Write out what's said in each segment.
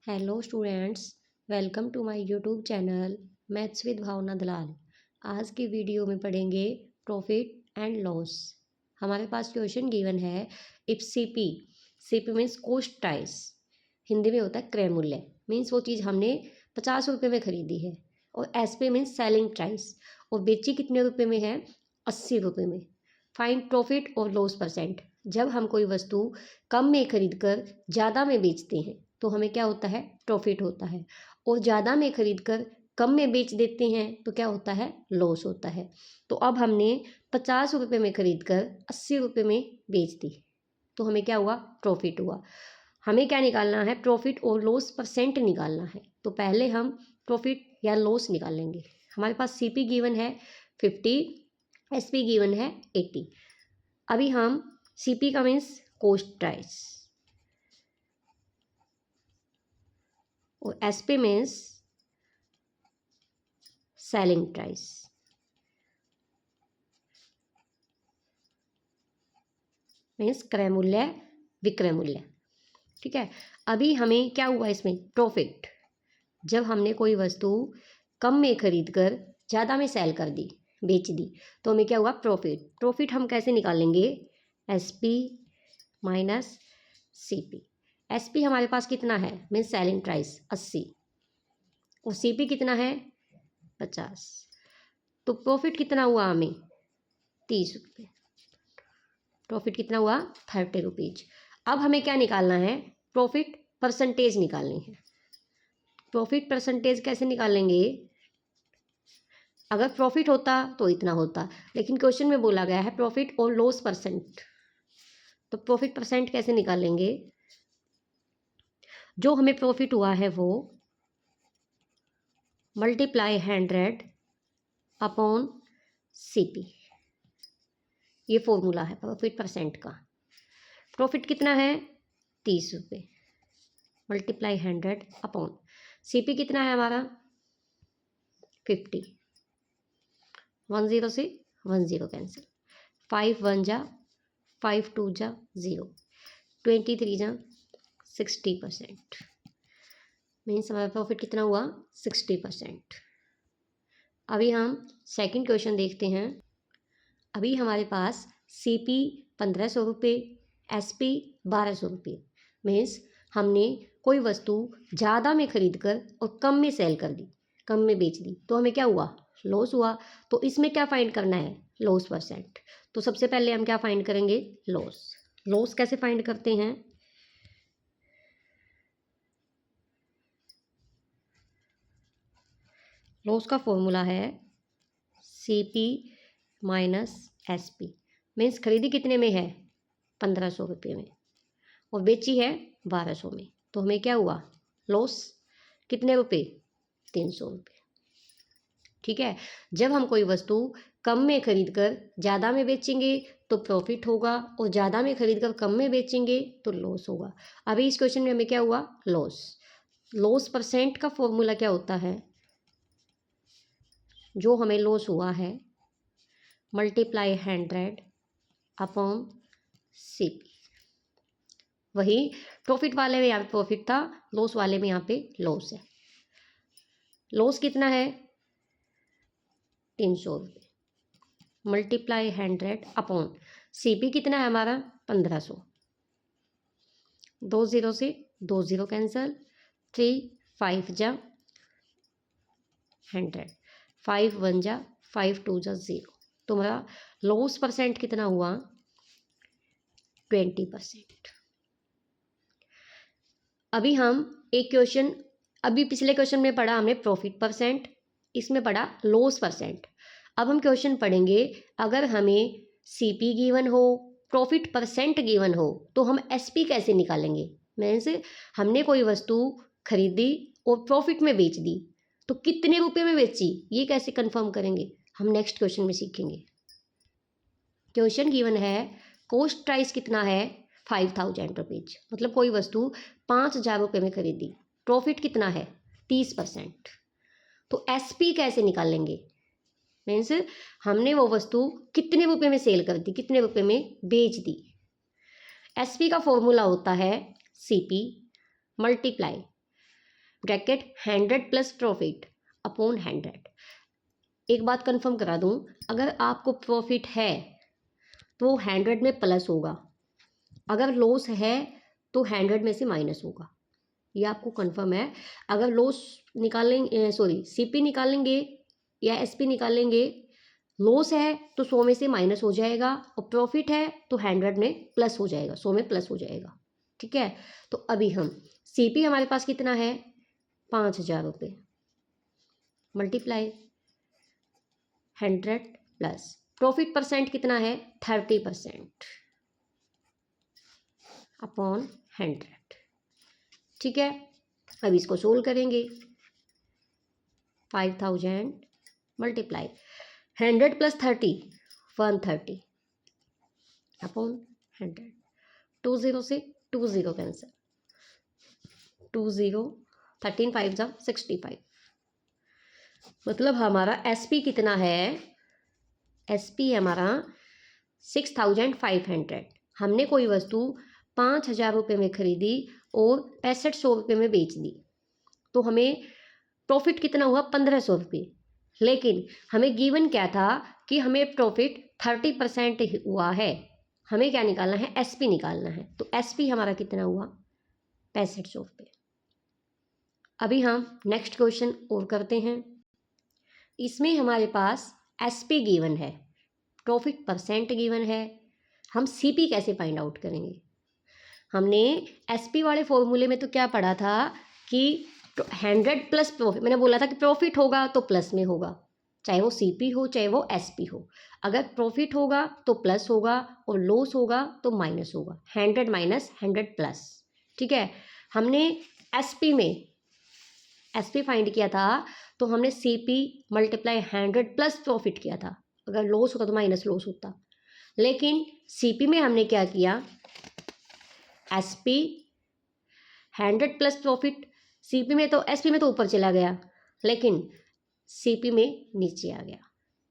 Hello students, welcome to my YouTube channel maths with Bhavna Dalal. आज की video में पढ़ेंगे प्रॉफिट एंड लॉस। हमारे पास क्वेश्चन गिवन है, if CP means cost price, Hindi में होता है क्रय मूल्य। मीन्स वो चीज़ हमने 50 रुपये में खरीदी है, और एसपी मीन्स सेलिंग प्राइस, और बेची कितने रुपये में है, 80 रुपये में। फाइंड प्रॉफिट और लॉस परसेंट। जब हम कोई वस्तु कम में खरीद कर ज़्यादा में बेचते हैं तो हमें क्या होता है, प्रॉफिट होता है। और ज़्यादा में खरीद कर कम में बेच देते हैं तो क्या होता है, लॉस होता है। तो अब हमने 50 रुपये में खरीद कर 80 रुपये में बेच दी तो हमें क्या हुआ, प्रॉफिट हुआ। हमें क्या निकालना है, प्रॉफिट और लॉस परसेंट निकालना है। तो पहले हम प्रॉफिट या लॉस निकालेंगे। हमारे पास सीपी गिवन है 50, एसपी गिवन है 80। अभी हम सीपी का मीन्स कॉस्ट प्राइस और SP means selling price. Means क्रय मूल्य विक्रय मूल्य। ठीक है। अभी हमें क्या हुआ इसमें, प्रॉफिट। जब हमने कोई वस्तु कम में खरीद कर ज़्यादा में सेल कर दी, बेच दी, तो हमें क्या हुआ, प्रॉफिट। प्रॉफिट हम कैसे निकालेंगे, एसपी माइनस सीपी। एसपी हमारे पास कितना है, मीन्स सेलिंग प्राइस 80, और सीपी कितना है 50। तो प्रॉफिट कितना हुआ हमें, 30 रुपये। प्रॉफिट कितना हुआ, 30 रुपीज। अब हमें क्या निकालना है, प्रॉफिट परसेंटेज निकालनी है। प्रॉफिट परसेंटेज कैसे निकालेंगे, अगर प्रॉफिट होता तो इतना होता, लेकिन क्वेश्चन में बोला गया है प्रॉफिट और लॉस परसेंट। तो प्रॉफिट परसेंट कैसे निकालेंगे, जो हमें प्रॉफिट हुआ है वो मल्टीप्लाई 100 अपॉन सीपी। ये फॉर्मूला है प्रॉफिट परसेंट का। प्रॉफिट कितना है, 30 रुपये, मल्टीप्लाई 100 अपॉन सीपी कितना है हमारा 50। 10 से 10 कैंसिल, 5 1 जा 5 2 जा 0, 23 जा 60%। मीन्स हमारा प्रॉफिट कितना हुआ, 60%। अभी हम सेकंड क्वेश्चन देखते हैं। अभी हमारे पास सीपी 1500 रुपये, एसपी 1200 रुपये। मीन्स हमने कोई वस्तु ज़्यादा में खरीद कर और कम में सेल कर दी, कम में बेच दी, तो हमें क्या हुआ, लॉस हुआ। तो इसमें क्या फाइंड करना है, लॉस परसेंट। तो सबसे पहले हम क्या फाइंड करेंगे, लॉस। लॉस कैसे फाइंड करते हैं, लॉस का फॉर्मूला है सीपी माइनस एसपी। मीन्स खरीदी कितने में है, 1500 रुपये में, और बेची है 1200 में, तो हमें क्या हुआ, लॉस कितने रुपये, 300 रुपये। ठीक है। जब हम कोई वस्तु कम में खरीद कर ज़्यादा में बेचेंगे तो प्रॉफिट होगा, और ज़्यादा में खरीद कर कम में बेचेंगे तो लॉस होगा। अभी इस क्वेश्चन में हमें क्या हुआ, लॉस। लॉस परसेंट का फॉर्मूला क्या होता है, जो हमें लॉस हुआ है मल्टीप्लाई 100 अपॉन सीपी। वही प्रॉफिट वाले में यहाँ पे प्रॉफिट था, लॉस वाले में यहाँ पे लॉस है। लॉस कितना है, 300 रुपये, मल्टीप्लाई 100 अपॉन सीपी कितना है हमारा 1500। 20 से 20 कैंसल, 3 5 जा 100, 5 1 जा 5 2 जा 0। तो हमारा लॉस परसेंट कितना हुआ, 20%। अभी हम एक क्वेश्चन, अभी पिछले क्वेश्चन में पढ़ा हमने प्रॉफिट परसेंट, इसमें पढ़ा लॉस परसेंट। अब हम क्वेश्चन पढ़ेंगे, अगर हमें सीपी गिवन हो, प्रॉफिट परसेंट गिवन हो, तो हम एसपी कैसे निकालेंगे। मीन्स हमने कोई वस्तु खरीदी और प्रॉफिट में बेच दी, तो कितने रुपए में बेची ये कैसे कंफर्म करेंगे, हम नेक्स्ट क्वेश्चन में सीखेंगे। क्वेश्चन गिवन है, कॉस्ट प्राइस कितना है 5000 रुपीज, मतलब कोई वस्तु 5000 रुपये में खरीदी, प्रॉफिट कितना है 30%। तो एसपी कैसे निकालेंगे, मीन्स हमने वो वस्तु कितने रुपए में सेल कर दी, कितने रुपए में बेच दी। एसपी का फॉर्मूला होता है CP multiply bracket 100 plus profit upon 100। एक बात कंफर्म करा दूं, अगर आपको प्रॉफिट है तो 100 में प्लस होगा, अगर लॉस है तो 100 में से माइनस होगा। ये आपको कंफर्म है। अगर लॉस निकालेंगे, सॉरी सीपी निकालेंगे या एसपी निकालेंगे, लॉस है तो 100 में से माइनस हो जाएगा और प्रॉफिट है तो 100 में प्लस हो जाएगा, 100 में प्लस हो जाएगा। ठीक है, तो अभी हम सीपी हमारे पास कितना है 5,000 रुपये, मल्टीप्लाई 100 प्लस प्रॉफिट परसेंट कितना है 30% अपॉन 100। ठीक है, अब इसको सोल्व करेंगे। 5,000 मल्टीप्लाई 100 प्लस 30 130 अपॉन 100। 20 से 20 कैंसिल, 20 13 5 जा 65। मतलब हमारा एसपी कितना है, एसपी हमारा 6,500। हमने कोई वस्तु 5,000 रुपये में खरीदी और 6500 रुपये में बेच दी, तो हमें प्रॉफिट कितना हुआ 1,500 रुपये। लेकिन हमें गिवन क्या था कि हमें प्रॉफिट 30% हुआ है, हमें क्या निकालना है एसपी निकालना है। तो एसपी हमारा कितना हुआ 6500 रुपये। अभी हम नेक्स्ट क्वेश्चन और करते हैं। इसमें हमारे पास एसपी गिवन है, प्रॉफिट परसेंट गिवन है, हम सीपी कैसे फाइंड आउट करेंगे। हमने एसपी वाले फॉर्मूले में तो क्या पढ़ा था कि 100 प्लस प्रॉफिट, मैंने बोला था कि प्रॉफिट होगा तो प्लस में होगा, चाहे वो सीपी हो चाहे वो एसपी हो। अगर प्रॉफिट होगा तो प्लस होगा और लॉस होगा तो माइनस होगा, 100 माइनस 100 प्लस। ठीक है, हमने एसपी में एसपी फाइंड किया था तो हमने सीपी मल्टीप्लाई 100 प्लस प्रॉफिट किया था, अगर लॉस होता तो माइनस लॉस होता। लेकिन सीपी में हमने क्या किया, एसपी 100 प्लस प्रॉफिट, सीपी में तो एसपी में तो ऊपर चला गया लेकिन सीपी में नीचे आ गया,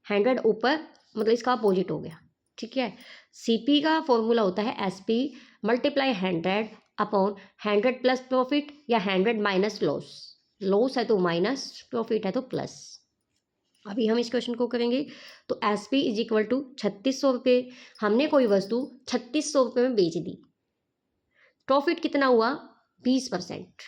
100 ऊपर मतलब इसका अपोजिट हो गया। ठीक है, सीपी का फॉर्मूला होता है SP multiply 100 upon 100 plus profit या 100 माइनस लॉस, लॉस है तो माइनस, प्रॉफिट है तो प्लस। अभी हम इस क्वेश्चन को करेंगे। तो एसपी इज इक्वल टू 3600 रुपये, हमने कोई वस्तु 3600 रुपये में बेच दी, प्रॉफिट कितना हुआ 20%।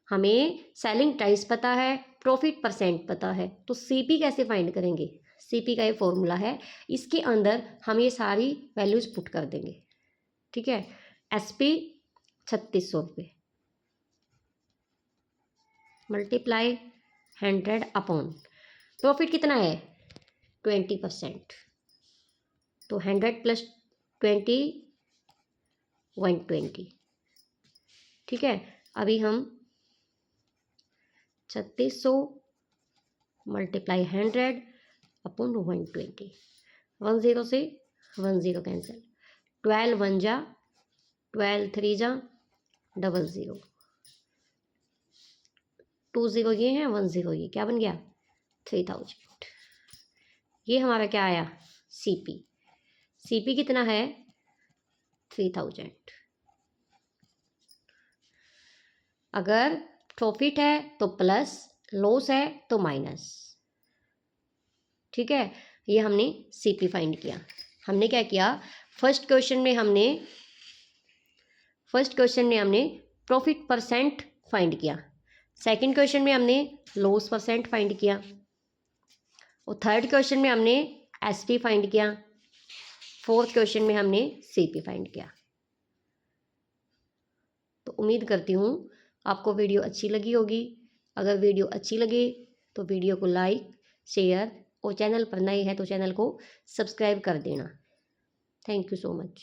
हमें सेलिंग प्राइस पता है, प्रॉफिट परसेंट पता है, तो सीपी कैसे फाइंड करेंगे। सीपी का ये फॉर्मूला है, इसके अंदर हम ये सारी वैल्यूज पुट कर देंगे। ठीक है, एसपी 3600 रुपये मल्टीप्लाई 100 अपॉन प्रॉफिट कितना है 20%, तो 100 प्लस 20 120। ठीक है, अभी हम 3600 मल्टीप्लाई 100 अपॉन 120, 10 से 10 कैंसिल, 12 1 जा 12 3 जा 00, 20 ये हैं 10 ये, क्या बन गया 3000। ये हमारा क्या आया सीपी, सीपी कितना है 3000। अगर प्रॉफिट है तो प्लस, लॉस है तो माइनस। ठीक है, ये हमने सीपी फाइंड किया। हमने क्या किया, फर्स्ट क्वेश्चन में हमने प्रॉफिट परसेंट फाइंड किया, सेकंड क्वेश्चन में हमने लॉस परसेंट फाइंड किया और थर्ड क्वेश्चन में हमने एसपी फाइंड किया, फोर्थ क्वेश्चन में हमने सीपी फाइंड किया। तो उम्मीद करती हूँ आपको वीडियो अच्छी लगी होगी। अगर वीडियो अच्छी लगे तो वीडियो को लाइक शेयर और चैनल पर नए हैं तो चैनल को सब्सक्राइब कर देना। Thank you so much.